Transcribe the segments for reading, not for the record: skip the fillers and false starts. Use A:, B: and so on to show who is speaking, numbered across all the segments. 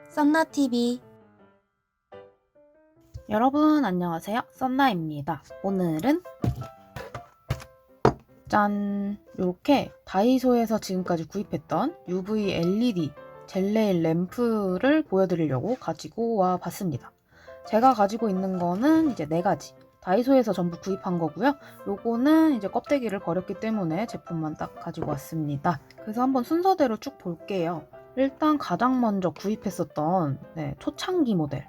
A: 썬나TV.
B: 여러분 안녕하세요, 썬나입니다. 오늘은 짠! 이렇게 다이소에서 지금까지 구입했던 UV LED 젤네일 램프를 보여드리려고 가지고 와 봤습니다. 제가 가지고 있는 거는 이제 4가지 다이소에서 전부 구입한 거고요. 요거는 이제 껍데기를 버렸기 때문에 제품만 딱 가지고 왔습니다. 그래서 한번 순서대로 쭉 볼게요. 일단 가장 먼저 구입했었던 초창기 모델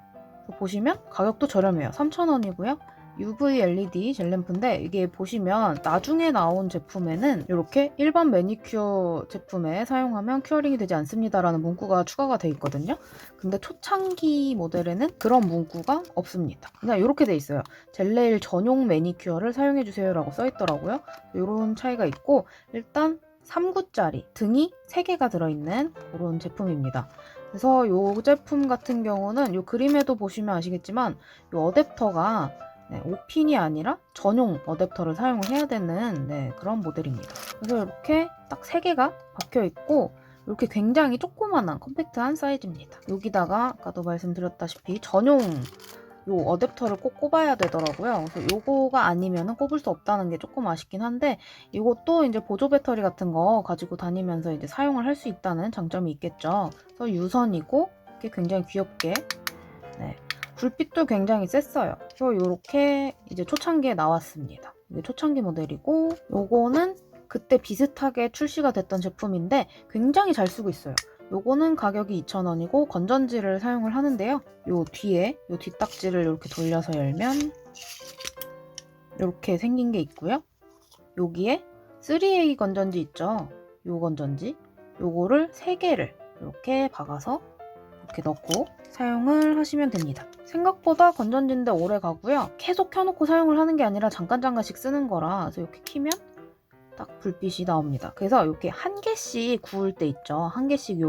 B: 보시면 가격도 저렴해요. 3,000원이고요. UV LED 젤램프인데 이게 보시면 나중에 나온 제품에는 이렇게 일반 매니큐어 제품에 사용하면 큐어링이 되지 않습니다라는 문구가 추가가 돼 있거든요. 근데 초창기 모델에는 그런 문구가 없습니다. 그냥 이렇게 돼 있어요. 젤네일 전용 매니큐어를 사용해주세요 라고 써 있더라고요. 이런 차이가 있고, 일단 3구짜리 등이 3개가 들어있는 그런 제품입니다. 그래서 이 제품 같은 경우는 이 그림에도 보시면 아시겠지만 이 어댑터가 5핀이 아니라 전용 어댑터를 사용을 해야 되는 그런 모델입니다. 그래서 이렇게 딱 3개가 박혀 있고 이렇게 굉장히 조그만한 컴팩트한 사이즈입니다. 여기다가 아까도 말씀드렸다시피 전용 요 어댑터를 꼭 꼽아야 되더라고요. 그래서 요거가 아니면은 꼽을 수 없다는 게 조금 아쉽긴 한데, 이것도 이제 보조 배터리 같은 거 가지고 다니면서 이제 사용을 할 수 있다는 장점이 있겠죠. 그래서 유선이고 이렇게 굉장히 귀엽게 불빛도 굉장히 셌어요. 그래서 요렇게 이제 초창기에 나왔습니다. 이게 초창기 모델이고, 요거는 그때 비슷하게 출시가 됐던 제품인데 굉장히 잘 쓰고 있어요. 요거는 가격이 2,000원이고 건전지를 사용을 하는데요. 요 뒤에 요 뒷딱지를 이렇게 돌려서 열면 이렇게 생긴 게 있고요. 여기에 3A 건전지 있죠. 요 건전지 요거를 3개를 이렇게 박아서 이렇게 넣고 사용을 하시면 됩니다. 생각보다 건전지인데 오래 가고요. 계속 켜놓고 사용을 하는 게 아니라 잠깐씩 쓰는 거라, 그래서 이렇게 키면 딱 불빛이 나옵니다. 그래서 이렇게 한 개씩 구울 때 있죠. 한 개씩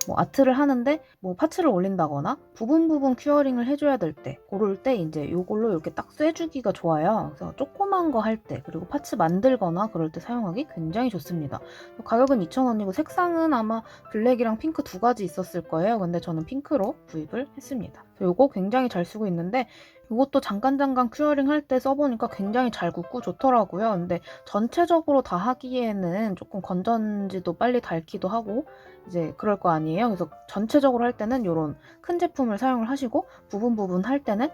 B: 뭐 아트를 하는데 뭐 파츠를 올린다거나 부분 큐어링을 해줘야 될 때, 그럴 때 이제 이걸로 이렇게 딱 쐬주기가 좋아요. 그래서 조그만 거 할 때, 그리고 파츠 만들거나 그럴 때 사용하기 굉장히 좋습니다. 가격은 2,000원이고 색상은 아마 블랙이랑 핑크 2가지 있었을 거예요. 근데 저는 핑크로 구입을 했습니다. 이거 굉장히 잘 쓰고 있는데, 이것도 잠깐 큐어링 할 때 써보니까 굉장히 잘 굳고 좋더라고요. 근데 전체적으로 다 하기에는 조금 건전지도 빨리 닳기도 하고 이제 그럴 거 아니에요. 그래서 전체적으로 할 때는 이런 큰 제품을 사용을 하시고, 부분 할 때는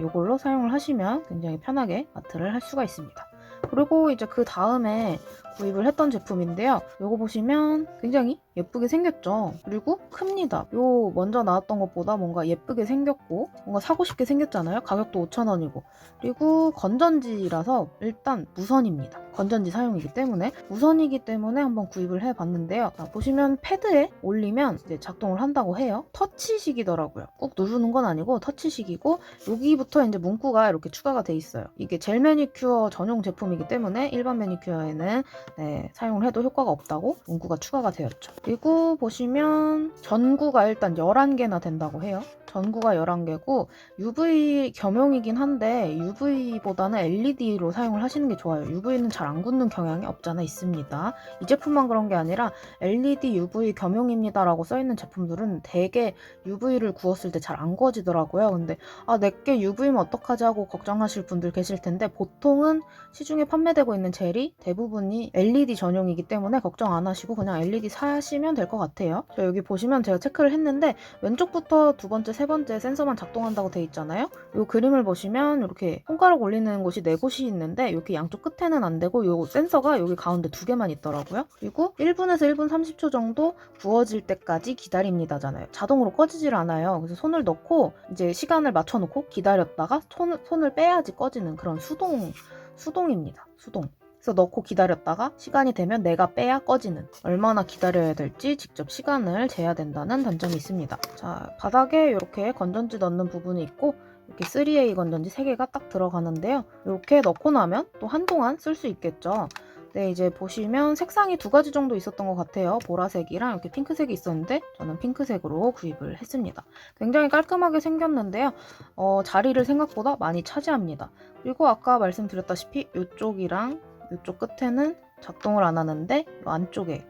B: 이걸로 사용을 하시면 굉장히 편하게 아트를 할 수가 있습니다. 그리고 이제 그 다음에 구입을 했던 제품인데요. 이거 보시면 굉장히 예쁘게 생겼죠. 그리고 큽니다. 요 먼저 나왔던 것보다 뭔가 예쁘게 생겼고 뭔가 사고 싶게 생겼잖아요. 가격도 5,000원이고. 그리고 건전지라서 일단 무선입니다. 건전지 사용이기 때문에 무선이기 때문에 한번 구입을 해봤는데요. 자, 보시면 패드에 올리면 이제 작동을 한다고 해요. 터치식이더라고요. 꾹 누르는 건 아니고 터치식이고, 여기부터 이제 문구가 이렇게 추가가 돼 있어요. 이게 젤 매니큐어 전용 제품이기 때문에 일반 매니큐어에는 사용을 해도 효과가 없다고 문구가 추가가 되었죠. 그리고 보시면 전구가 일단 11개나 된다고 해요. 전구가 11개고 UV 겸용이긴 한데 UV보다는 LED로 사용을 하시는 게 좋아요. UV는 잘 안 굳는 경향이 없잖아 있습니다. 이 제품만 그런 게 아니라 LED UV 겸용입니다 라고 써있는 제품들은 대개 UV를 구웠을 때 잘 안 구워지더라고요. 근데 내게 UV면 어떡하지 하고 걱정하실 분들 계실 텐데, 보통은 시중에 판매되고 있는 젤이 대부분이 LED 전용이기 때문에 걱정 안 하시고 그냥 LED 사시면 될 것 같아요. 여기 보시면 제가 체크를 했는데 왼쪽부터 두 번째, 세 번째 센서만 작동한다고 돼 있잖아요. 이 그림을 보시면 이렇게 손가락 올리는 곳이 4곳이 있는데 이렇게 양쪽 끝에는 안 되고 이 센서가 여기 가운데 2개만 있더라고요. 그리고 1분에서 1분 30초 정도 구워질 때까지 기다립니다잖아요. 자동으로 꺼지질 않아요. 그래서 손을 넣고 이제 시간을 맞춰놓고 기다렸다가 손을 빼야지 꺼지는 그런 수동입니다. 수동. 그래서 넣고 기다렸다가 시간이 되면 내가 빼야 꺼지는, 얼마나 기다려야 될지 직접 시간을 재야 된다는 단점이 있습니다. 자, 바닥에 이렇게 건전지 넣는 부분이 있고 이렇게 3A 건전지 3개가 딱 들어가는데요. 이렇게 넣고 나면 또 한동안 쓸 수 있겠죠. 네, 이제 보시면 색상이 2가지 정도 있었던 것 같아요. 보라색이랑 이렇게 핑크색이 있었는데 저는 핑크색으로 구입을 했습니다. 굉장히 깔끔하게 생겼는데요. 자리를 생각보다 많이 차지합니다. 그리고 아까 말씀드렸다시피 이쪽이랑 이쪽 끝에는 작동을 안 하는데 이 안쪽에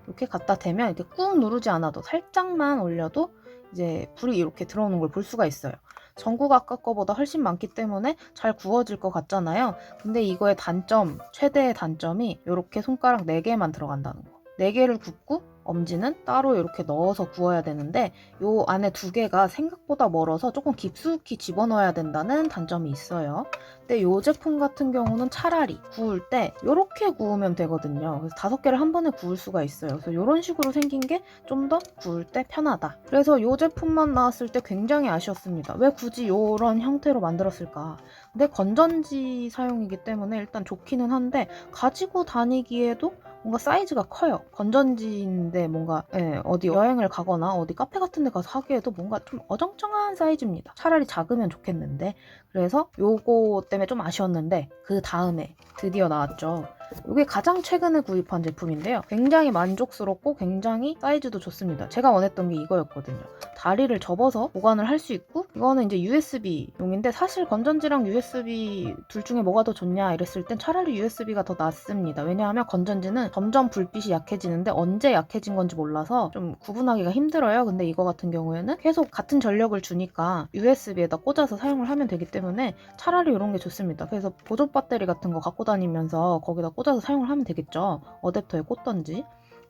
B: 이렇게 갖다 대면 이렇게 꾹 누르지 않아도 살짝만 올려도 이제 불이 이렇게 들어오는 걸 볼 수가 있어요. 전구가 아까 거보다 훨씬 많기 때문에 잘 구워질 것 같잖아요. 근데 이거의 단점, 최대의 단점이 이렇게 손가락 4개만 들어간다는 거. 4개를 굽고 엄지는 따로 이렇게 넣어서 구워야 되는데 요 안에 2개가 생각보다 멀어서 조금 깊숙이 집어넣어야 된다는 단점이 있어요. 근데 요 제품 같은 경우는 차라리 구울 때 이렇게 구우면 되거든요. 그래서 5개를 한 번에 구울 수가 있어요. 그래서 이런 식으로 생긴 게 좀 더 구울 때 편하다. 그래서 요 제품만 나왔을 때 굉장히 아쉬웠습니다. 왜 굳이 이런 형태로 만들었을까? 근데 건전지 사용이기 때문에 일단 좋기는 한데 가지고 다니기에도 뭔가 사이즈가 커요. 건전지인데 뭔가 어디 여행을 가거나 어디 카페 같은 데 가서 하기에도 뭔가 좀 어정쩡한 사이즈입니다. 차라리 작으면 좋겠는데 그래서 요거 때문에 좀 아쉬웠는데 그 다음에 드디어 나왔죠. 이게 가장 최근에 구입한 제품인데요. 굉장히 만족스럽고 굉장히 사이즈도 좋습니다. 제가 원했던 게 이거였거든요. 다리를 접어서 보관을 할 수 있고 이거는 이제 USB용인데 사실 건전지랑 USB 둘 중에 뭐가 더 좋냐 이랬을 땐 차라리 USB가 더 낫습니다. 왜냐하면 건전지는 점점 불빛이 약해지는데 언제 약해진 건지 몰라서 좀 구분하기가 힘들어요. 근데 이거 같은 경우에는 계속 같은 전력을 주니까 USB에다 꽂아서 사용을 하면 되기 때문에 차라리 이런 게 좋습니다. 그래서 보조 배터리 같은 거 갖고 다니면서 거기다 꽂아서 사용을 하면 되겠죠. 어댑터에 꽂던지.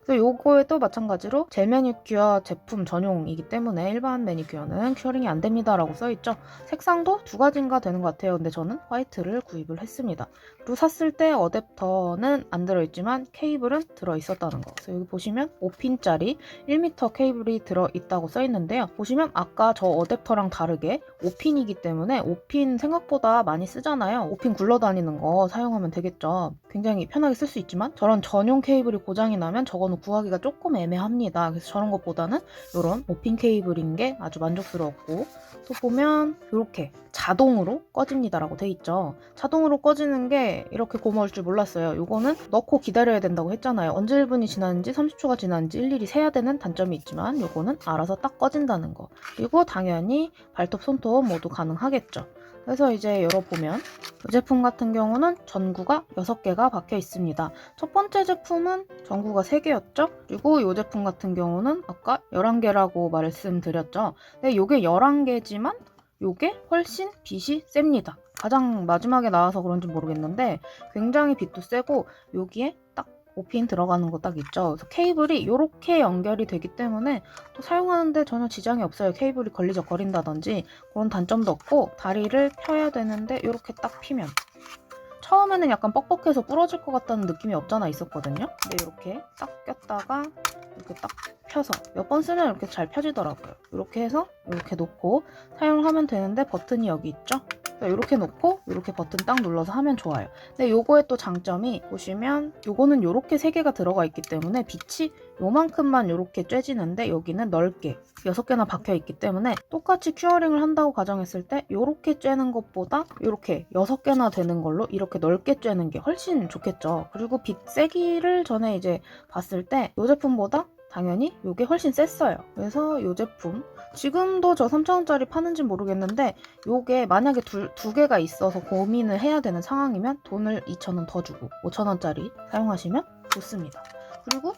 B: 그래서 요거에도 마찬가지로 젤 매니큐어 제품 전용이기 때문에 일반 매니큐어는 큐어링이 안 됩니다 라고 써있죠. 색상도 2가지인가 되는 것 같아요. 근데 저는 화이트를 구입을 했습니다. 그리고 샀을 때 어댑터는 안 들어있지만 케이블은 들어있었다는 거. 그래서 여기 보시면 5핀짜리 1m 케이블이 들어있다고 써있는데요. 보시면 아까 저 어댑터랑 다르게 5핀이기 때문에 5핀 생각보다 많이 쓰잖아요. 5핀 굴러다니는 거 사용하면 되겠죠. 굉장히 편하게 쓸 수 있지만 저런 전용 케이블이 고장이 나면 저거는 구하기가 조금 애매합니다. 그래서 저런 것보다는 이런 5핀 케이블인 게 아주 만족스러웠고 또 보면 이렇게 자동으로 꺼집니다라고 돼 있죠. 자동으로 꺼지는 게 이렇게 고마울 줄 몰랐어요. 이거는 넣고 기다려야 된다고 했잖아요. 언제 1분이 지났는지 30초가 지났는지 일일이 세야 되는 단점이 있지만 이거는 알아서 딱 꺼진다는 거. 그리고 당연히 발톱, 손톱 모두 가능하겠죠. 그래서 이제 열어보면 이 제품 같은 경우는 전구가 6개가 박혀 있습니다. 첫 번째 제품은 전구가 3개였죠? 그리고 이 제품 같은 경우는 아까 11개라고 말씀드렸죠? 근데 이게 11개지만 이게 훨씬 빛이 셉니다. 가장 마지막에 나와서 그런지 모르겠는데 굉장히 빛도 세고 여기에 딱 5핀 들어가는 거 딱 있죠. 그래서 케이블이 이렇게 연결이 되기 때문에 또 사용하는데 전혀 지장이 없어요. 케이블이 걸리적거린다든지 그런 단점도 없고 다리를 펴야 되는데 이렇게 딱 피면 처음에는 약간 뻑뻑해서 부러질 것 같다는 느낌이 없잖아 있었거든요. 근데 이렇게 딱 꼈다가 이렇게 딱 펴서 몇 번 쓰면 이렇게 잘 펴지더라고요. 이렇게 해서 이렇게 놓고 사용을 하면 되는데 버튼이 여기 있죠. 이렇게 놓고 이렇게 버튼 딱 눌러서 하면 좋아요. 근데 요거의 또 장점이 보시면 요거는 요렇게 3개가 들어가 있기 때문에 빛이 요만큼만 요렇게 쬐지는데 여기는 넓게 6개나 박혀 있기 때문에 똑같이 큐어링을 한다고 가정했을 때 요렇게 쬐는 것보다 요렇게 6개나 되는 걸로 이렇게 넓게 쬐는 게 훨씬 좋겠죠. 그리고 빛 세기를 전에 이제 봤을 때 요 제품보다 당연히 이게 훨씬 셌어요. 그래서 이 제품 지금도 저 3,000원짜리 파는지 모르겠는데 이게 만약에 두 개가 있어서 고민을 해야 되는 상황이면 돈을 2,000원 더 주고 5,000원짜리 사용하시면 좋습니다. 그리고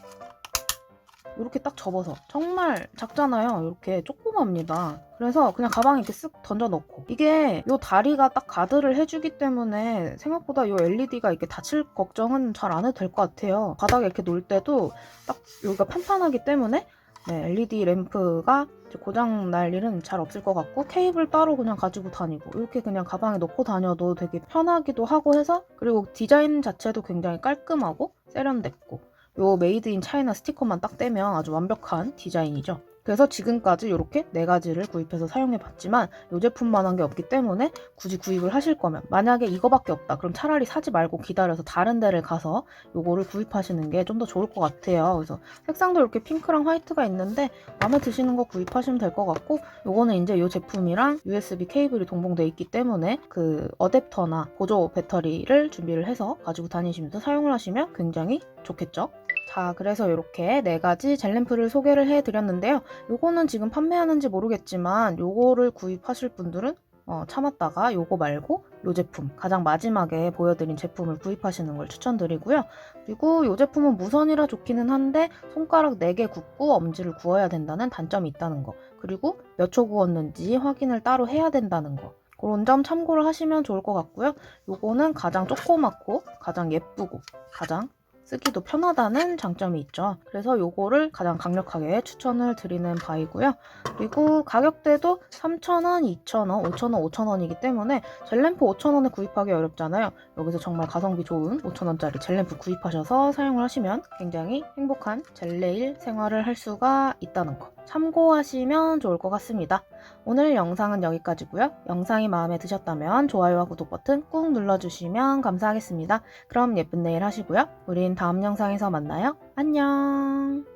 B: 이렇게 딱 접어서 정말 작잖아요. 이렇게 조그맣니다. 그래서 그냥 가방에 이렇게 쓱 던져 넣고 이게 이 다리가 딱 가드를 해주기 때문에 생각보다 이 LED가 이렇게 다칠 걱정은 잘 안 해도 될 것 같아요. 바닥에 이렇게 놓을 때도 딱 여기가 판판하기 때문에 LED 램프가 고장 날 일은 잘 없을 것 같고 케이블 따로 그냥 가지고 다니고 이렇게 그냥 가방에 넣고 다녀도 되게 편하기도 하고 해서 그리고 디자인 자체도 굉장히 깔끔하고 세련됐고 요 메이드 인 차이나 스티커만 딱 떼면 아주 완벽한 디자인이죠. 그래서 지금까지 이렇게 4가지를 구입해서 사용해봤지만 이 제품만한 게 없기 때문에 굳이 구입을 하실 거면 만약에 이거밖에 없다 그럼 차라리 사지 말고 기다려서 다른 데를 가서 요거를 구입하시는 게 좀 더 좋을 것 같아요. 그래서 색상도 이렇게 핑크랑 화이트가 있는데 마음에 드시는 거 구입하시면 될 것 같고 요거는 이제 이 제품이랑 USB 케이블이 동봉되어 있기 때문에 그 어댑터나 보조 배터리를 준비를 해서 가지고 다니시면서 사용을 하시면 굉장히 좋겠죠. 자, 그래서 이렇게 4가지 젤램프를 소개를 해드렸는데요. 요거는 지금 판매하는지 모르겠지만 요거를 구입하실 분들은 참았다가 요거 말고 이 제품, 가장 마지막에 보여드린 제품을 구입하시는 걸 추천드리고요. 그리고 이 제품은 무선이라 좋기는 한데 손가락 4개 굽고 엄지를 구워야 된다는 단점이 있다는 거, 그리고 몇 초 구웠는지 확인을 따로 해야 된다는 거, 그런 점 참고를 하시면 좋을 것 같고요. 요거는 가장 조그맣고 가장 예쁘고 가장 쓰기도 편하다는 장점이 있죠. 그래서 요거를 가장 강력하게 추천을 드리는 바이고요. 그리고 가격대도 3,000원, 2,000원, 5,000원, 5,000원이기 때문에 젤램프 5,000원에 구입하기 어렵잖아요. 여기서 정말 가성비 좋은 5,000원짜리 젤램프 구입하셔서 사용을 하시면 굉장히 행복한 젤네일 생활을 할 수가 있다는 거 참고하시면 좋을 것 같습니다. 오늘 영상은 여기까지고요. 영상이 마음에 드셨다면 좋아요와 구독 버튼 꾹 눌러주시면 감사하겠습니다. 그럼 예쁜 내일 하시고요. 우린 다음 영상에서 만나요. 안녕.